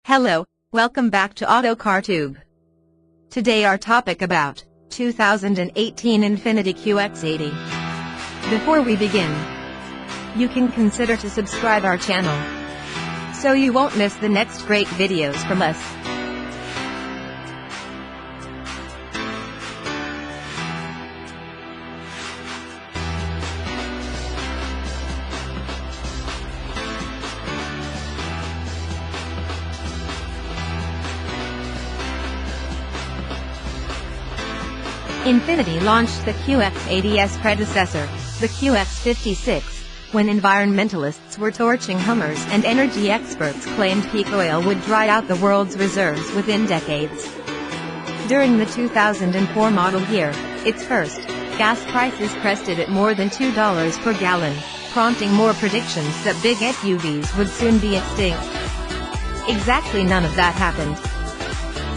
Hello, welcome back to AutoCar Tube. Today our topic about 2018 Infiniti QX80. Before we begin, you can consider to subscribe our channel, so you won't miss the next great videos from us. Infiniti launched the QX80's predecessor, the QX56, when environmentalists were torching Hummers and energy experts claimed peak oil would dry out the world's reserves within decades. During the 2004 model year, its first, gas prices crested at more than $2 per gallon, prompting more predictions that big SUVs would soon be extinct. Exactly none of that happened.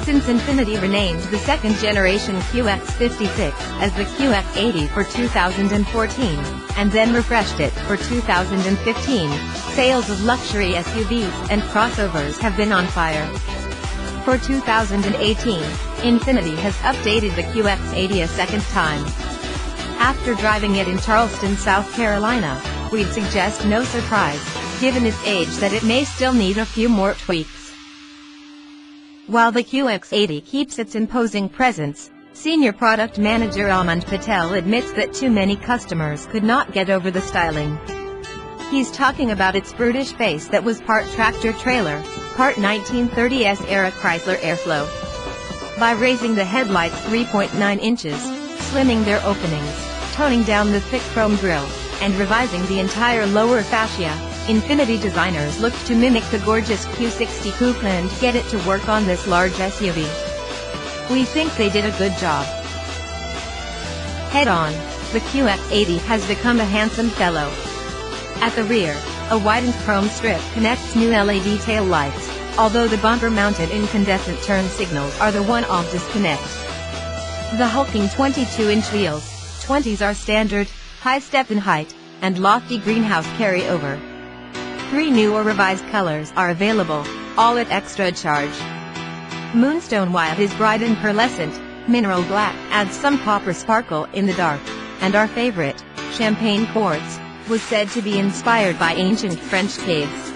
Since Infiniti renamed the second-generation QX56 as the QX80 for 2014, and then refreshed it for 2015, sales of luxury SUVs and crossovers have been on fire. For 2018, Infiniti has updated the QX80 a second time. After driving it in Charleston, South Carolina, we'd suggest no surprise, given its age, that it may still need a few more tweaks. While the QX80 keeps its imposing presence, Senior Product Manager Amand Patel admits that too many customers could not get over the styling. He's talking about its brutish face that was part tractor-trailer, part 1930s era Chrysler Airflow. By raising the headlights 3.9 inches, slimming their openings, toning down the thick chrome grille, and revising the entire lower fascia, Infiniti designers looked to mimic the gorgeous Q60 coupe and get it to work on this large SUV. We think they did a good job. Head-on, the QX80 has become a handsome fellow. At the rear, a widened chrome strip connects new LED tail lights, although the bumper-mounted incandescent turn signals are the one-off disconnect. The hulking 22-inch wheels, 20s are standard, high step in height, and lofty greenhouse carryover. 3 new or revised colors are available, all at extra charge. Moonstone White is bright and pearlescent, Mineral Black adds some copper sparkle in the dark, and our favorite, Champagne Quartz, was said to be inspired by ancient French caves.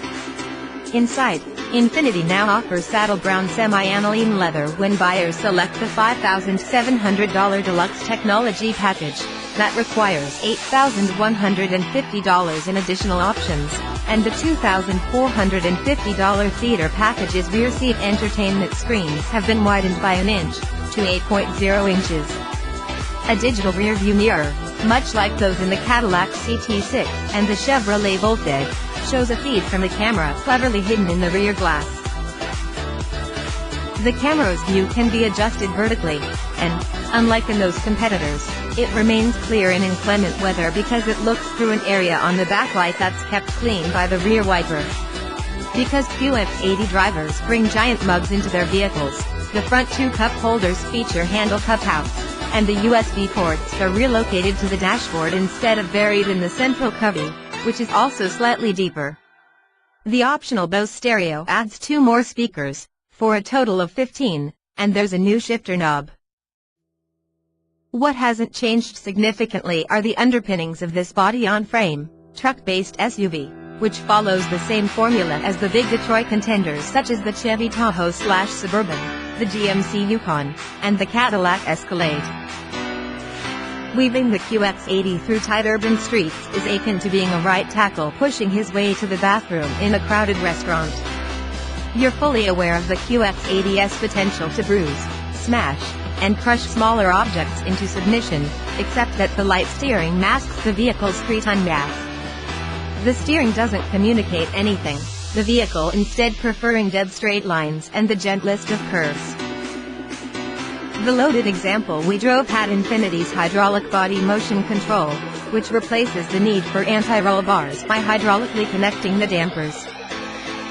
Inside, Infiniti now offers saddle brown semi-aniline leather when buyers select the $5,700 Deluxe Technology Package, that requires $8,150 in additional options, and the $2,450 Theater Package's rear seat entertainment screens have been widened by an inch, to 8.0 inches. A digital rear-view mirror, much like those in the Cadillac CT6 and the Chevrolet Voltige, shows a feed from the camera cleverly hidden in the rear glass. The camera's view can be adjusted vertically, and, unlike in those competitors, it remains clear in inclement weather because it looks through an area on the backlight that's kept clean by the rear wiper. Because QX80 drivers bring giant mugs into their vehicles, the front 2 cup holders feature handle cutouts, and the USB ports are relocated to the dashboard instead of buried in the central cubby, which is also slightly deeper. The optional Bose stereo adds 2 more speakers, for a total of 15, and there's a new shifter knob. What hasn't changed significantly are the underpinnings of this body-on-frame, truck-based SUV, which follows the same formula as the big Detroit contenders such as the Chevy Tahoe/Suburban, the GMC Yukon, and the Cadillac Escalade. Weaving the QX80 through tight urban streets is akin to being a right tackle pushing his way to the bathroom in a crowded restaurant. You're fully aware of the QX80's potential to bruise, smash, and crush smaller objects into submission, except that the light steering masks the vehicle's 3-ton mass. The steering doesn't communicate anything, the vehicle instead preferring dead straight lines and the gentlest of curves. The loaded example we drove had Infiniti's hydraulic body motion control, which replaces the need for anti-roll bars by hydraulically connecting the dampers.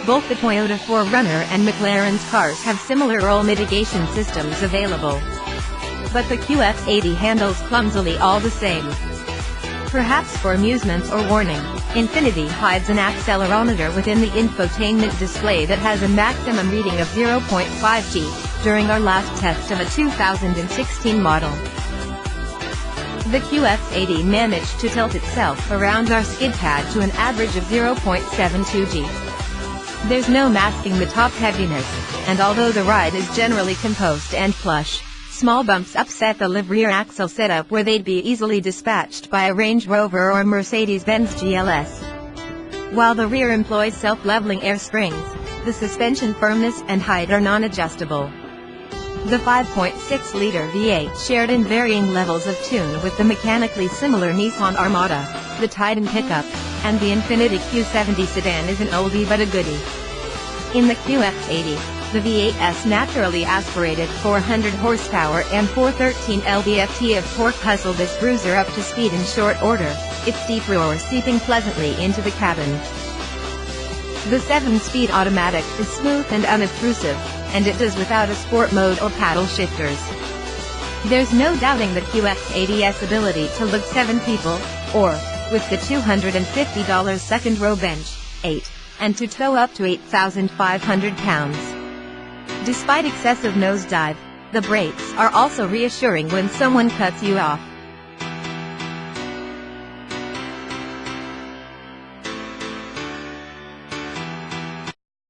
Both the Toyota 4Runner and McLaren's cars have similar roll mitigation systems available. But the QX80 handles clumsily all the same. Perhaps for amusement or warning, Infiniti hides an accelerometer within the infotainment display that has a maximum reading of 0.5 G, during our last test of a 2016 model. The QX80 managed to tilt itself around our skid pad to an average of 0.72 G. There's no masking the top heaviness, and although the ride is generally composed and plush, small bumps upset the live rear axle setup where they'd be easily dispatched by a Range Rover or Mercedes-Benz GLS. While the rear employs self-leveling air springs, the suspension firmness and height are non-adjustable. The 5.6-liter V8 shared in varying levels of tune with the mechanically similar Nissan Armada, the Titan pickup, and the Infiniti Q70 sedan is an oldie but a goodie. In the QX80, the V8's naturally aspirated 400 horsepower and 413 lb-ft of torque hustled this bruiser up to speed in short order, its deep roar seeping pleasantly into the cabin. The 7-speed automatic is smooth and unobtrusive, and it does without a sport mode or paddle shifters. There's no doubting the QX80's ability to lug 7 people, or, with the $250 second row bench, 8, and to tow up to 8,500 pounds. Despite excessive nosedive, the brakes are also reassuring when someone cuts you off.